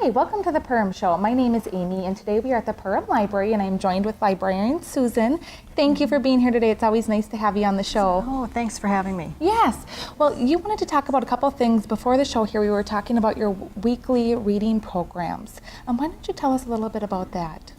Hi, welcome to the Perham Show. My name is Amy, and today we are at the Perham Library, and I'm joined with librarian Susan. Thank you for being here today. It's always nice to have you on the show. Oh, thanks for having me. Yes. Well, you wanted to talk about a couple of things before the show here. We were talking about your weekly reading programs. Why don't you tell us a little bit about that?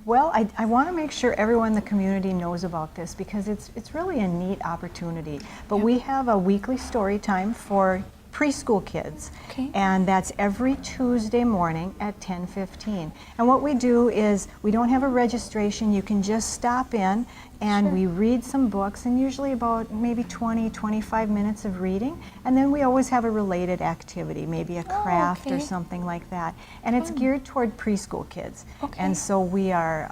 Well, I want to make sure everyone in the community knows about this because it's really a neat opportunity. But we have a weekly story time for preschool kids, and that's every Tuesday morning at 10:15. And what we do is we don't have a registration. You can just stop in and we read some books, and usually about maybe 20-25 minutes of reading, and then we always have a related activity, maybe a craft or something like that, and it's geared toward preschool kids. And so we are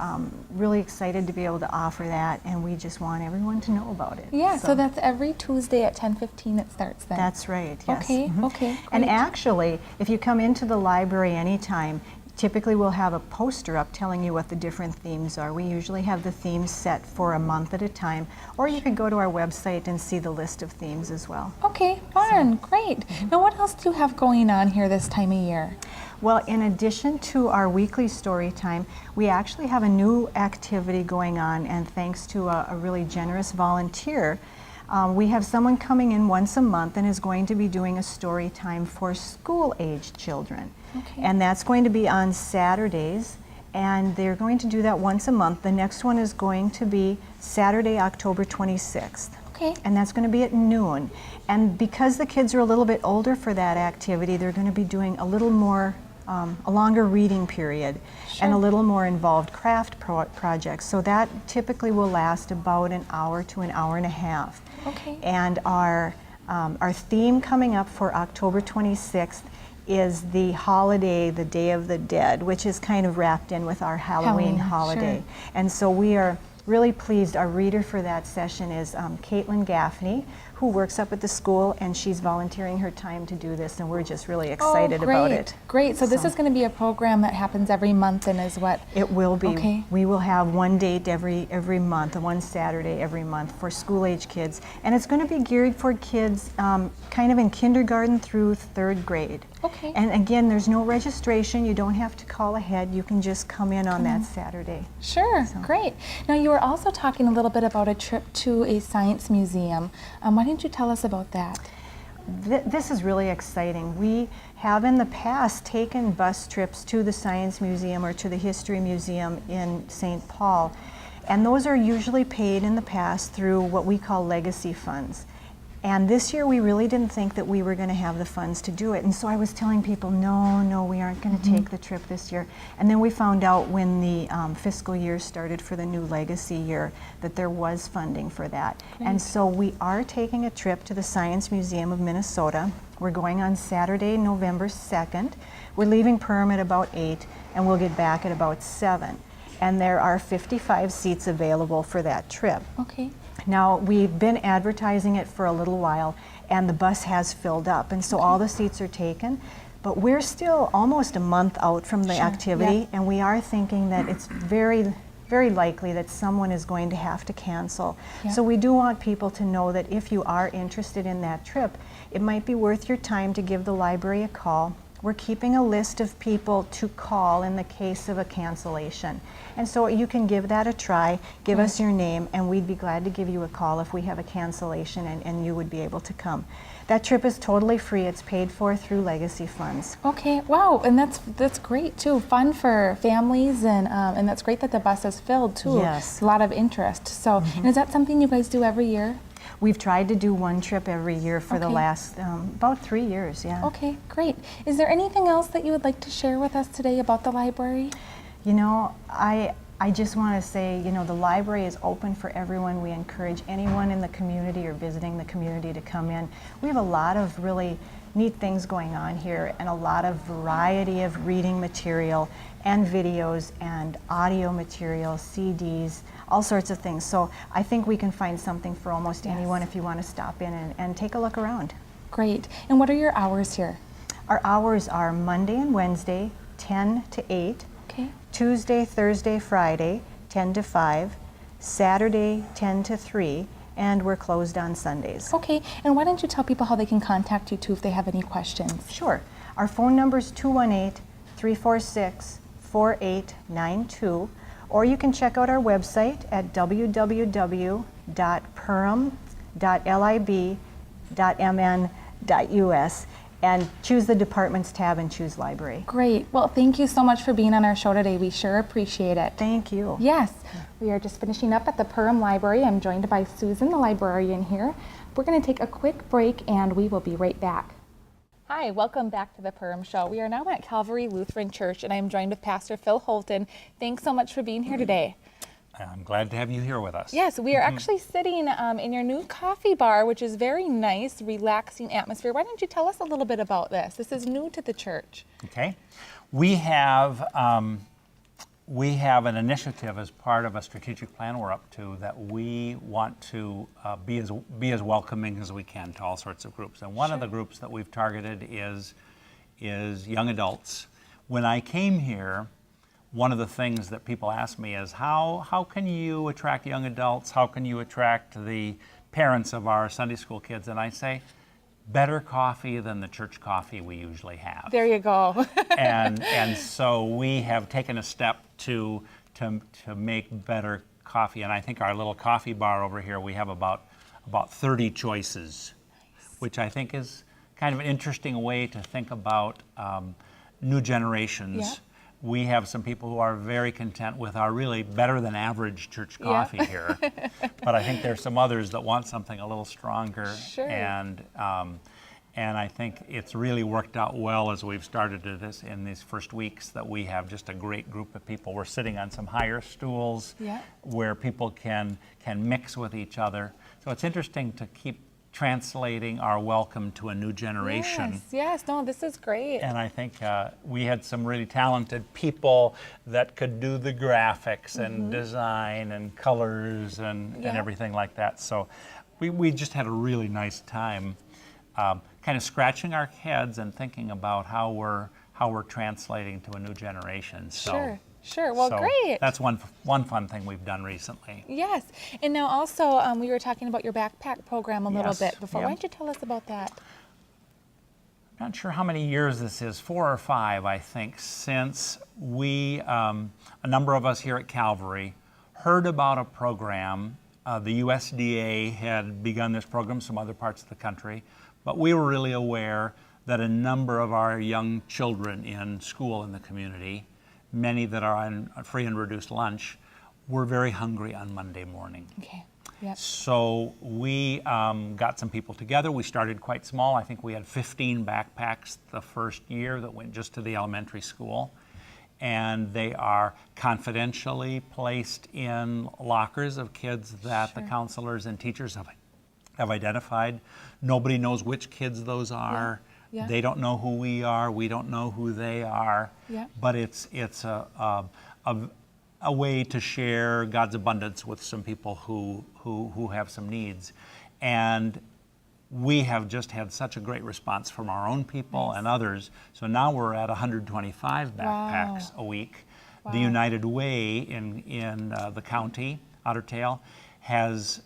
really excited to be able to offer that, and we just want everyone to know about it. Yeah, so that's every Tuesday at 10:15 it starts then. That's right, yes. Okay, and actually, if you come into the library anytime, typically we'll have a poster up telling you what the different themes are. We usually have the themes set for a month at a time, or you can go to our website and see the list of themes as well. Okay, fun, great. Now what else do you have going on here this time of year? Well, in addition to our weekly story time, we actually have a new activity going on, and thanks to a really generous volunteer, we have someone coming in once a month and is going to be doing a story time for school-aged children. And that's going to be on Saturdays, and they're going to do that once a month. The next one is going to be Saturday, October 26th. And that's going to be at noon. And because the kids are a little bit older for that activity, they're going to be doing a little more, a longer reading period and a little more involved craft projects. So that typically will last about an hour to an hour and a half. And our theme coming up for October 26th is the holiday, the Day of the Dead, which is kind of wrapped in with our Halloween holiday. And so we are really pleased. Our reader for that session is Caitlin Gaffney, who works up at the school, and she's volunteering her time to do this, and we're just really excited about it. Great. So this is going to be a program that happens every month, and is what? It will be. We will have one date every month, one Saturday every month for school-age kids, and it's going to be geared for kids kind of in kindergarten through 3rd grade. And again, there's no registration. You don't have to call ahead. You can just come in on that Saturday. Great. Now, you were also talking a little bit about a trip to a science museum. Why didn't you tell us about that? This is really exciting. We have in the past taken bus trips to the Science Museum or to the History Museum in St. Paul, and those are usually paid in the past through what we call legacy funds. And this year we really didn't think that we were going to have the funds to do it. And so I was telling people, no, we aren't going to take the trip this year. And then we found out when the fiscal year started for the new legacy year that there was funding for that. And so we are taking a trip to the Science Museum of Minnesota. We're going on Saturday, November 2nd. We're leaving Perham at about 8, and we'll get back at about 7. And there are 55 seats available for that trip. Now, we've been advertising it for a little while, and the bus has filled up, and so all the seats are taken. But we're still almost a month out from the activity, and we are thinking that it's very likely that someone is going to have to cancel. So we do want people to know that if you are interested in that trip, it might be worth your time to give the library a call. We're keeping a list of people to call in the case of a cancellation. And so you can give that a try, give us your name, and we'd be glad to give you a call if we have a cancellation and you would be able to come. That trip is totally free. It's paid for through legacy funds. Wow, and that's great too. Fun for families, and that's great that the bus is filled too. Yes. A lot of interest. So, and is that something you guys do every year? We've tried to do one trip every year for the last about 3 years, Okay, great. Is there anything else that you would like to share with us today about the library? You know, I just want to say, you know, the library is open for everyone. We encourage anyone in the community or visiting the community to come in. We have a lot of really neat things going on here, and a lot of variety of reading material and videos and audio material, CDs, all sorts of things. So I think we can find something for almost anyone if you want to stop in and take a look around. Great. And what are your hours here? Our hours are Monday and Wednesday, 10 to 8. Tuesday, Thursday, Friday, 10 to 5. Saturday, 10 to 3. And we're closed on Sundays. Okay. And why don't you tell people how they can contact you too if they have any questions? Sure. Our phone number is 218 346-4892, or you can check out our website at www.perham.lib.mn.us and choose the Departments tab and choose Library. Great. Well, thank you so much for being on our show today. We sure appreciate it. Thank you. Yes, we are just finishing up at the Perham Library. I'm joined by Susan, the librarian here. We're going to take a quick break and we will be right back. Hi, welcome back to the Perham Show. We are now at Calvary Lutheran Church and I'm joined with Pastor Phil Holton. Thanks so much for being here today. I'm glad to have you here with us. Yes, we are actually sitting in your new coffee bar, which is very nice, relaxing atmosphere. Why don't you tell us a little bit about this? This is new to the church. Okay. We have an initiative as part of a strategic plan we're up to that we want to be as welcoming as we can to all sorts of groups. And one of the groups that we've targeted is young adults. When I came here, one of the things that people ask me is how can you attract young adults? How can you attract the parents of our Sunday school kids? And I say, better coffee than the church coffee we usually have. There you go. and so we have taken a step to make better coffee. And I think our little coffee bar over here, we have about 30 choices, which I think is kind of an interesting way to think about new generations. Yeah. We have some people who are very content with our really better than average church coffee here. But I think there's some others that want something a little stronger. Sure. And I think it's really worked out well as we've started this in these first weeks that we have just a great group of people. We're sitting on some higher stools where people can mix with each other. So it's interesting to keep translating our welcome to a new generation. Yes, no, this is great. And I think we had some really talented people that could do the graphics and design and colors and everything like that. So we just had a really nice time kind of scratching our heads and thinking about how we're translating to a new generation. So, Sure. Well, great. That's one fun thing we've done recently. Yes. And now also, we were talking about your backpack program a little bit before. Yep. Why don't you tell us about that? I'm not sure how many years this is, 4 or 5, I think, since we, a number of us here at Calvary, heard about a program. The USDA had begun this program, some other parts of the country, but we were really aware that a number of our young children in school in the community, many that are on free and reduced lunch, were very hungry on Monday morning. Okay. Yep. So we got some people together. We started quite small. I think we had 15 backpacks the first year that went just to the elementary school. And they are confidentially placed in lockers of kids that the counselors and teachers have identified. Nobody knows which kids those are. Yeah. They don't know who we are. We don't know who they are. Yeah. But it's a way to share God's abundance with some people who have some needs. And we have just had such a great response from our own people and others. So now we're at 125 backpacks a week. Wow. The United Way in the county, Otter Tail, has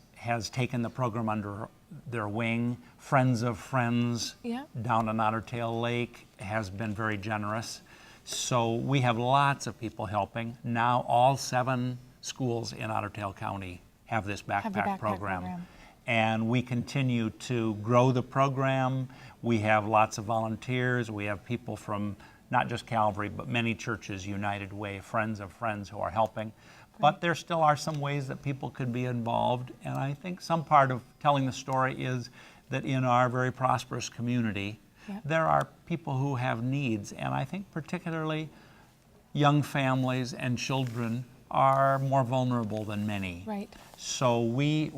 taken the program under their wing. Friends of Friends down on Otter Tail Lake has been very generous. So we have lots of people helping. Now all 7 schools in Otter Tail County have this backpack program. And we continue to grow the program. We have lots of volunteers. We have people from not just Calvary, but many churches, United Way, Friends of Friends who are helping. But there still are some ways that people could be involved. And I think some part of telling the story is that in our very prosperous community, there are people who have needs. And I think particularly young families and children are more vulnerable than many. Right. So we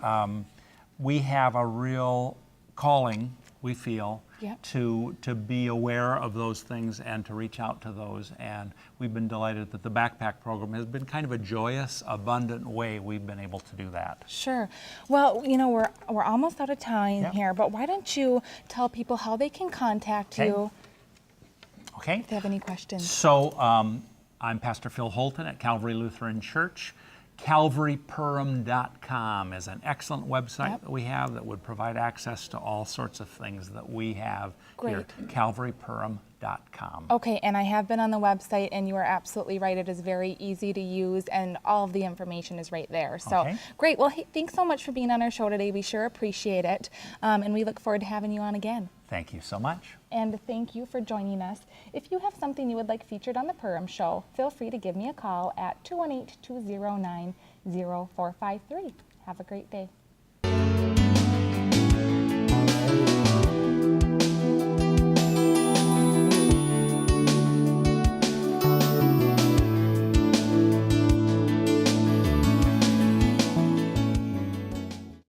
have a real calling, we feel, to be aware of those things and to reach out to those. And we've been delighted that the backpack program has been kind of a joyous, abundant way we've been able to do that. Sure. Well, you know, we're almost out of time here, but why don't you tell people how they can contact you if they have any questions. So I'm Pastor Phil Holton at Calvary Lutheran Church. CalvaryPerham.com is an excellent website that we have that would provide access to all sorts of things that we have here. CalvaryPerham.com. perham.com. Okay, and I have been on the website, and you are absolutely right. It is very easy to use, and all of the information is right there. So Okay. great. Well, hey, thanks so much for being on our show today. We sure appreciate it, and we look forward to having you on again. Thank you so much. And thank you for joining us. If you have something you would like featured on the Perham Show, feel free to give me a call at 218-209-0453. Have a great day.